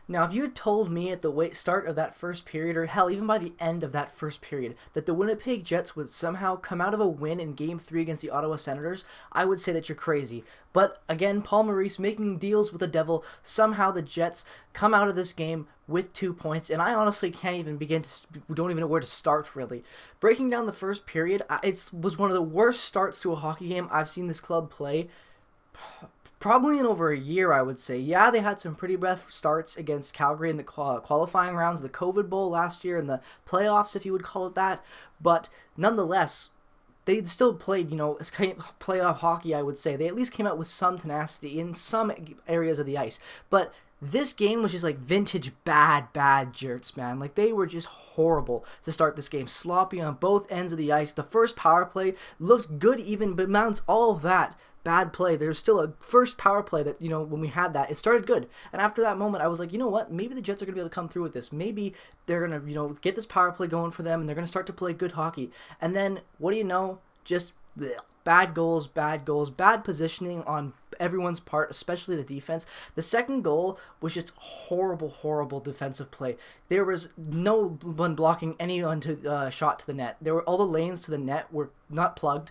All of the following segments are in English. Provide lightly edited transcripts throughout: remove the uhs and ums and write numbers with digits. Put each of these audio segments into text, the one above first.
Now, if you had told me at the start of that first period, or hell, even by the end of that first period, that the Winnipeg Jets would somehow come out of a win in Game 3 against the Ottawa Senators, I would say that you're crazy. But again, Paul Maurice making deals with the devil, somehow the Jets come out of this game with 2 points, and I honestly can't even don't even know where to start, really. Breaking down the first period, it was one of the worst starts to a hockey game I've seen this club play probably in over a year, I would say. Yeah, they had some pretty rough starts against Calgary in the qualifying rounds, the COVID Bowl last year, and the playoffs, if you would call it that. But nonetheless, they still played, playoff hockey, I would say. They at least came out with some tenacity in some areas of the ice. But this game was just like vintage bad Jets, man. Like, they were just horrible to start this game. Sloppy on both ends of the ice. The first power play looked good even, but amounts all of that bad play. There's still a first power play that, when we had that, it started good. And after that moment, I was like, you know what? Maybe the Jets are going to be able to come through with this. Maybe they're going to, get this power play going for them, and they're going to start to play good hockey. And then, what do you know? Just bleh. Bad goals, bad positioning on everyone's part, especially the defense. The second goal was just horrible defensive play. There was no one blocking anyone to shot to the net. All the lanes to the net were not plugged.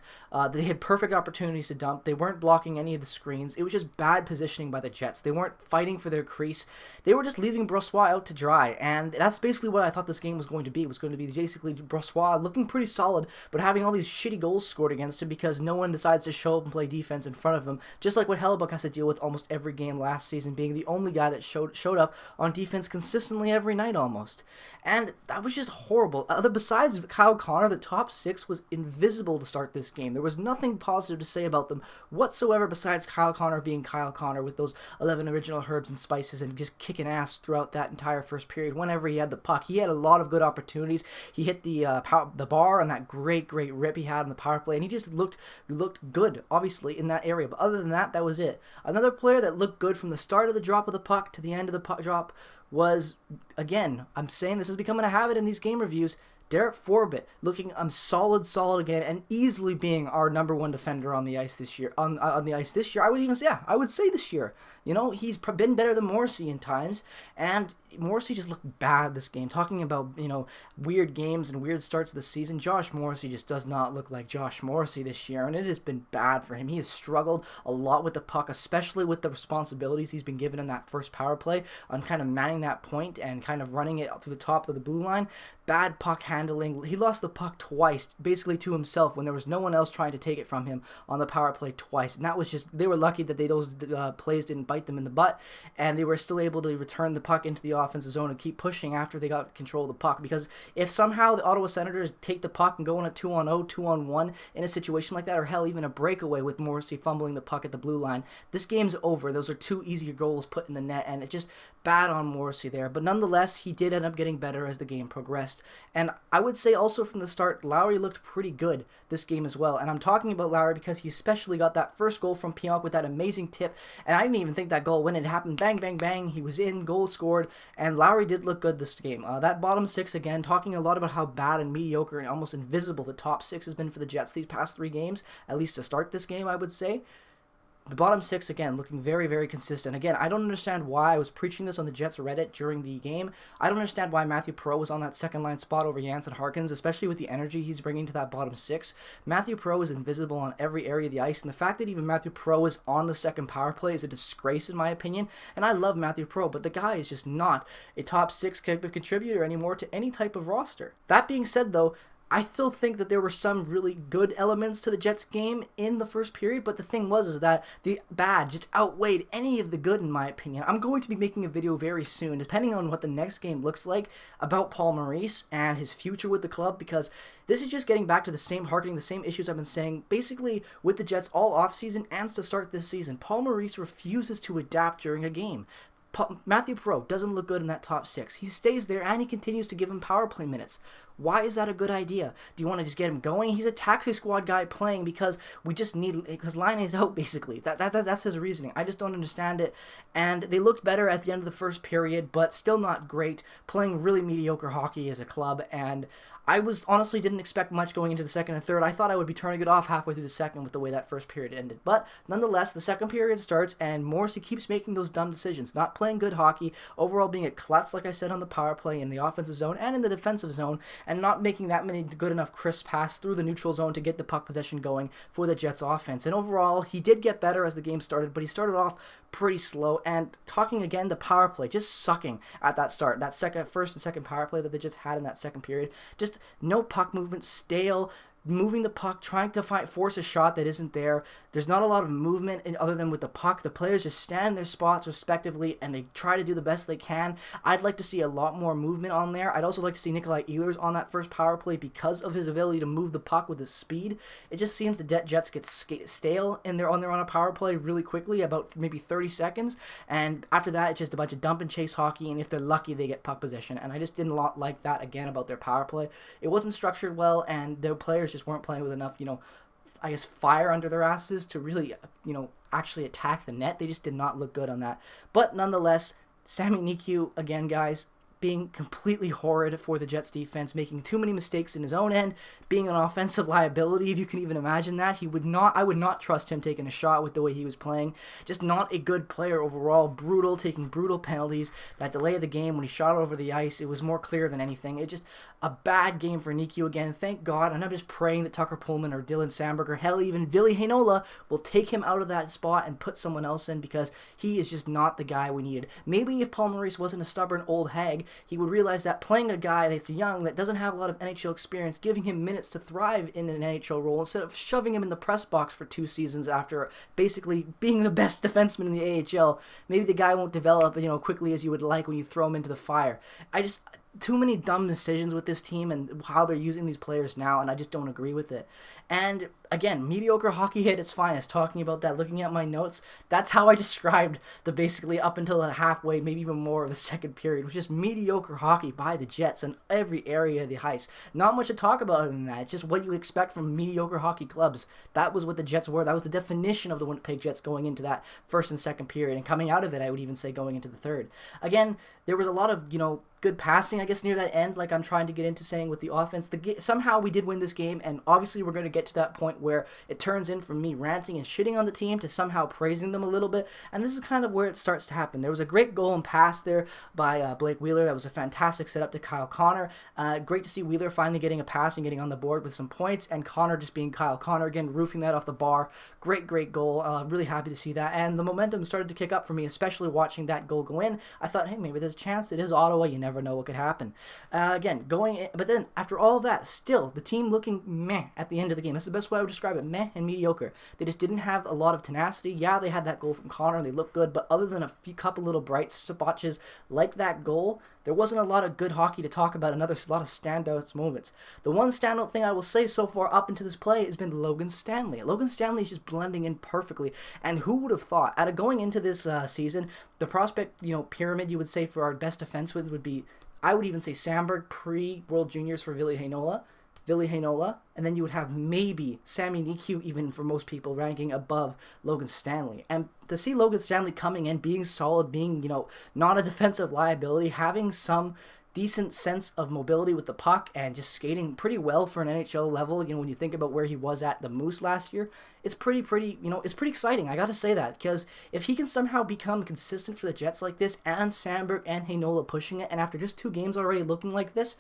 They had perfect opportunities to dump. They weren't blocking any of the screens. It was just bad positioning by the Jets. They weren't fighting for their crease. They were just leaving Brossoit out to dry, and that's basically what I thought this game was going to be. It was going to be basically Brossoit looking pretty solid, but having all these shitty goals scored against him because no one decides to show up and play defense in front of him, just like what Hellebuck has to deal with almost every game last season, being the only guy that showed up on defense consistently every night almost. And that was just horrible. Besides Kyle Connor, the top six was invisible to start this game. There was nothing positive to say about them whatsoever besides Kyle Connor being Kyle Connor with those 11 original herbs and spices and just kicking ass throughout that entire first period whenever he had the puck. He had a lot of good opportunities. He hit the bar on that great rip he had on the power play, and he just looked good, obviously, in that area. But other than that, that was it. Another player that looked good from the start of the drop of the puck to the end of the puck drop was, again, I'm saying this is becoming a habit in these game reviews, Derek Forbett looking solid again, and easily being our number one defender on the ice this year. On the ice this year, I would say this year. He's been better than Morrissey in times, and Morrissey just looked bad this game. Talking about weird games and weird starts of the season, Josh Morrissey just does not look like Josh Morrissey this year, and it has been bad for him. He has struggled a lot with the puck, especially with the responsibilities he's been given in that first power play on kind of manning that point and kind of running it to the top of the blue line. Bad puck handling. He lost the puck twice, basically to himself, when there was no one else trying to take it from him on the power play twice. And that was just, they were lucky that those plays didn't bite them in the butt, and they were still able to return the puck into the offensive zone and keep pushing after they got control of the puck. Because if somehow the Ottawa Senators take the puck and go on a 2-on-0, 2-on-1 in a situation like that, or hell, even a breakaway with Morrissey fumbling the puck at the blue line, this game's over. Those are two easier goals put in the net, and it just bad on Morrissey there. But nonetheless, he did end up getting better as the game progressed. And I would say also from the start, Lowry looked pretty good this game as well. And I'm talking about Lowry because he especially got that first goal from Pionk with that amazing tip. And I didn't even think that goal, when it happened, bang, he was in, goal scored, and Lowry did look good this game. That bottom six, again, talking a lot about how bad and mediocre and almost invisible the top six has been for the Jets these past 3 games, at least to start this game, I would say. The bottom six, again, looking very consistent. Again, I don't understand why I was preaching this on the Jets Reddit during the game. I don't understand why Matthew Perreault was on that second line spot over Jansen Harkins, especially with the energy he's bringing to that bottom six. Matthew Perreault is invisible on every area of the ice, and the fact that even Matthew Perreault is on the second power play is a disgrace in my opinion. And I love Matthew Perreault, but the guy is just not a top 6 type of contributor anymore to any type of roster. That being said, though, I still think that there were some really good elements to the Jets game in the first period, but the thing is that the bad just outweighed any of the good in my opinion. I'm going to be making a video very soon, depending on what the next game looks like, about Paul Maurice and his future with the club, because this is just getting back to harkening the same issues I've been saying basically with the Jets all offseason and to start this season. Paul Maurice refuses to adapt during a game. Matthew Perreault doesn't look good in that top 6. He stays there and he continues to give him power play minutes. Why is that a good idea? Do you want to just get him going? He's a taxi squad guy playing because because Line is out, basically. That's his reasoning. I just don't understand it. And they looked better at the end of the first period, but still not great, playing really mediocre hockey as a club. And I honestly didn't expect much going into the second and third. I thought I would be turning it off halfway through the second with the way that first period ended. But nonetheless, the second period starts, and Morrissey keeps making those dumb decisions, not playing good hockey, overall being a klutz, like I said, on the power play, in the offensive zone and in the defensive zone, and not making that many good enough crisp passes through the neutral zone to get the puck possession going for the Jets offense. And overall, he did get better as the game started, but he started off pretty slow. And talking again, the power play just sucking at that start. That first and second power play that they just had in that second period, just no puck movement, stale, moving the puck, trying to force a shot that isn't there. There's not a lot of movement other than with the puck. The players just stand in their spots respectively, and they try to do the best they can. I'd like to see a lot more movement on there. I'd also like to see Nikolaj Ehlers on that first power play because of his ability to move the puck with his speed. It just seems the Jets get stale on a power play really quickly, about maybe 30 seconds, and after that it's just a bunch of dump and chase hockey, and if they're lucky they get puck possession. And I just didn't like that again about their power play. It wasn't structured well, and their players just weren't playing with enough, I guess, fire under their asses to really, actually attack the net. They just did not look good on that. But nonetheless, Sami Niku, again, guys, being completely horrid for the Jets defense, making too many mistakes in his own end, being an offensive liability, if you can even imagine that. I would not trust him taking a shot with the way he was playing. Just not a good player overall, brutal, taking brutal penalties. That delay of the game when he shot over the ice, it was more clear than anything. It just a bad game for Niku again, thank God, and I'm just praying that Tucker Pullman or Dylan Sandberg or hell even Ville Heinola will take him out of that spot and put someone else in, because he is just not the guy we needed. Maybe if Paul Maurice wasn't a stubborn old hag, he would realize that playing a guy that's young, that doesn't have a lot of NHL experience, giving him minutes to thrive in an NHL role instead of shoving him in the press box for 2 seasons after basically being the best defenseman in the AHL, maybe the guy won't develop, quickly as you would like when you throw him into the fire. Too many dumb decisions with this team and how they're using these players now, and I just don't agree with it. And again, mediocre hockey at its finest. Talking about that, looking at my notes, that's how I described the basically up until the halfway, maybe even more of the second period, which is mediocre hockey by the Jets in every area of the ice. Not much to talk about other than that. It's just what you expect from mediocre hockey clubs. That was what the Jets were. That was the definition of the Winnipeg Jets going into that first and second period, and coming out of it, I would even say going into the third. Again, there was a lot of, good passing, I guess, near that end, like I'm trying to get into saying with the offense. Somehow we did win this game, and obviously we're going to get to that point where it turns in from me ranting and shitting on the team to somehow praising them a little bit, and this is kind of where it starts to happen. There was a great goal and pass there by Blake Wheeler. That was a fantastic setup to Kyle Connor. Great to see Wheeler finally getting a pass and getting on the board with some points, and Connor just being Kyle Connor again, roofing that off the bar. Great goal. Really happy to see that, and the momentum started to kick up for me, especially watching that goal go in. I thought, hey, maybe there's a chance. It is Ottawa. You never know what could happen. Again, going in, but then after all of that, still the team looking meh at the end of the game. That's the best way I would describe it, meh and mediocre. They just didn't have a lot of tenacity. Yeah, they had that goal from Connor and they looked good, but other than couple little bright spotches like that goal, there wasn't a lot of good hockey to talk about. A lot of standout moments. The one standout thing I will say so far up into this play has been Logan Stanley. Logan Stanley is just blending in perfectly, and who would have thought, out of going into this season, the prospect, pyramid you would say for our best defensemen would be, I would even say Sandberg pre-World Juniors for Ville Heinola, and then you would have maybe Sami Niku, even for most people, ranking above Logan Stanley. And to see Logan Stanley coming in, being solid, being, not a defensive liability, having some decent sense of mobility with the puck and just skating pretty well for an NHL level, when you think about where he was at the Moose last year, it's pretty, it's pretty exciting. I got to say that, because if he can somehow become consistent for the Jets like this, and Sandberg and Heinola pushing it, and after just 2 games already looking like this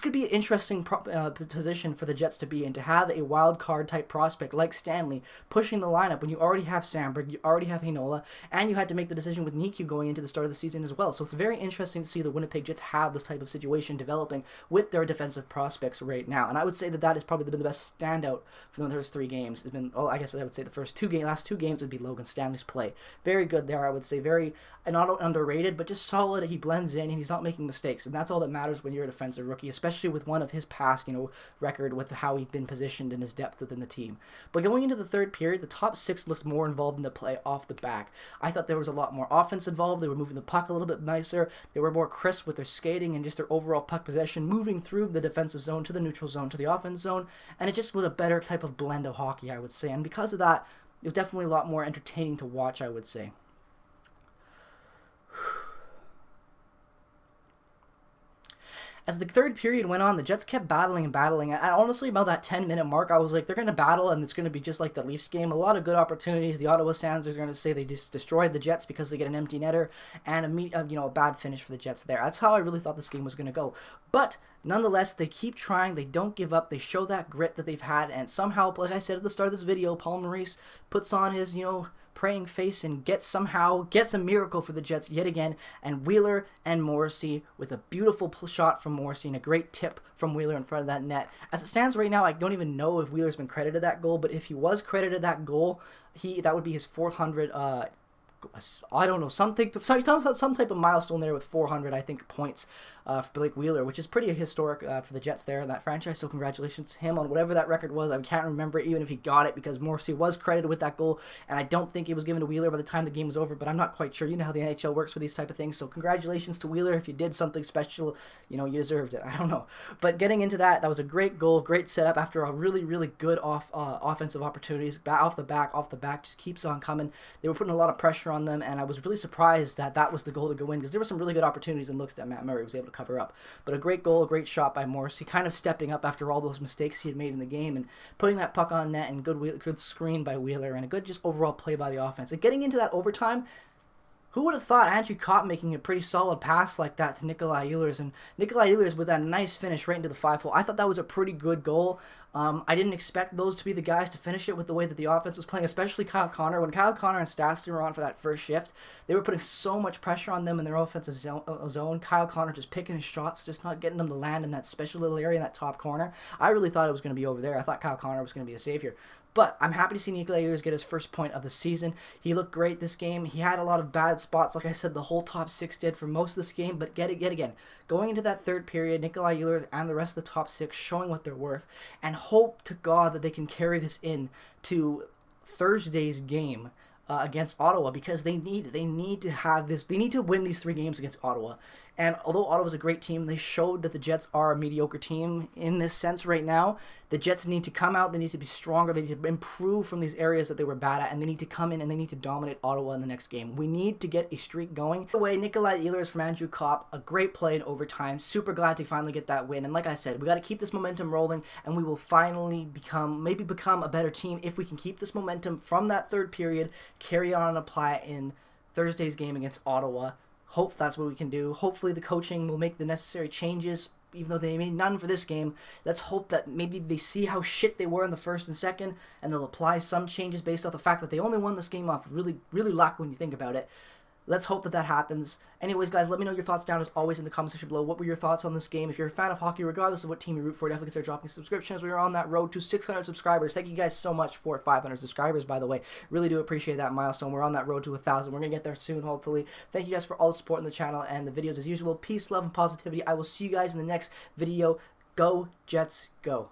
could be an interesting position for the Jets to be in, to have a wild card type prospect like Stanley pushing the lineup when you already have Sandberg, you already have Heinola, and you had to make the decision with Niku going into the start of the season as well. So it's very interesting to see the Winnipeg Jets have this type of situation developing with their defensive prospects right now. And I would say that is probably been the best standout for the first 3 games. It's been, I guess I would say the last 2 games would be Logan Stanley's play. Very good there, I would say. Very, not underrated, but just solid. He blends in and he's not making mistakes. And that's all that matters when you're a defensive rookie, especially especially with one of his past, record with how he'd been positioned and his depth within the team. But going into the third period, the top six looks more involved in the play off the back. I thought there was a lot more offense involved. They were moving the puck a little bit nicer. They were more crisp with their skating and just their overall puck possession, moving through the defensive zone to the neutral zone to the offense zone, and it just was a better type of blend of hockey, I would say. And because of that, it was definitely a lot more entertaining to watch, I would say. As the third period went on, the Jets kept battling and battling. And honestly, about that 10-minute mark, I was like, they're going to battle, and it's going to be just like the Leafs game. A lot of good opportunities. The Ottawa Senators are going to say they just destroyed the Jets because they get an empty netter and a bad finish for the Jets there. That's how I really thought this game was going to go. But nonetheless, they keep trying. They don't give up. They show that grit that they've had. And somehow, like I said at the start of this video, Paul Maurice puts on his, praying face and gets a miracle for the Jets yet again. And Wheeler and Morrissey with a beautiful shot from Morrissey and a great tip from Wheeler in front of that net. As it stands right now, I don't even know if Wheeler's been credited that goal, but if he was credited that goal, that would be his 400 I don't know, some type of milestone there with 400, I think, points for Blake Wheeler, which is pretty historic for the Jets there in that franchise. So congratulations to him on whatever that record was. I can't remember even if he got it because Morrissey was credited with that goal, and I don't think it was given to Wheeler by the time the game was over, but I'm not quite sure. You know how the NHL works with these type of things, so congratulations to Wheeler. If you did something special, you deserved it. I don't know. But getting into that was a great goal, great setup after a really, really good offensive opportunities. Off the back, just keeps on coming. They were putting a lot of pressure on them, and I was really surprised that was the goal to go in because there were some really good opportunities and looks that Matt Murray was able to cover up. But a great goal, a great shot by Morrissey, kind of stepping up after all those mistakes he had made in the game and putting that puck on net, and good screen by Wheeler, and a good just overall play by the offense. And getting into that overtime, who would have thought Andrew Kopp making a pretty solid pass like that to Nikolaj Ehlers, and Nikolaj Ehlers with that nice finish right into the 5-hole. I thought that was a pretty good goal. I didn't expect those to be the guys to finish it with the way that the offense was playing, especially Kyle Connor. When Kyle Connor and Stastny were on for that first shift, they were putting so much pressure on them in their offensive zone. Kyle Connor just picking his shots, just not getting them to land in that special little area in that top corner. I really thought it was going to be over there. I thought Kyle Connor was going to be a savior. But I'm happy to see Nikolaj Ehlers get his first point of the season. He looked great this game. He had a lot of bad spots, like I said, the whole top six did for most of this game. But yet again, going into that third period, Nikolaj Ehlers and the rest of the top six showing what they're worth, and hope to God that they can carry this in to Thursday's game against Ottawa, because they need to have this. They need to win these 3 games against Ottawa. And although Ottawa's a great team, they showed that the Jets are a mediocre team in this sense right now. The Jets need to come out. They need to be stronger. They need to improve from these areas that they were bad at, and they need to come in and they need to dominate Ottawa in the next game. We need to get a streak going. By the way, Nikolaj Ehlers from Andrew Kopp, a great play in overtime. Super glad to finally get that win. And like I said, we got to keep this momentum rolling, and we will finally become a better team if we can keep this momentum from that third period, carry on and apply it in Thursday's game against Ottawa. Hope that's what we can do. Hopefully the coaching will make the necessary changes, even though they made none for this game. Let's hope that maybe they see how shit they were in the first and second, and they'll apply some changes based off the fact that they only won this game off really, really luck when you think about it. Let's hope that happens. Anyways, guys, let me know your thoughts down as always in the comment section below. What were your thoughts on this game? If you're a fan of hockey, regardless of what team you root for, definitely consider dropping a subscription as we are on that road to 600 subscribers. Thank you guys so much for 500 subscribers, by the way. Really do appreciate that milestone. We're on that road to 1,000. We're going to get there soon, hopefully. Thank you guys for all the support on the channel and the videos as usual. Peace, love, and positivity. I will see you guys in the next video. Go Jets, go.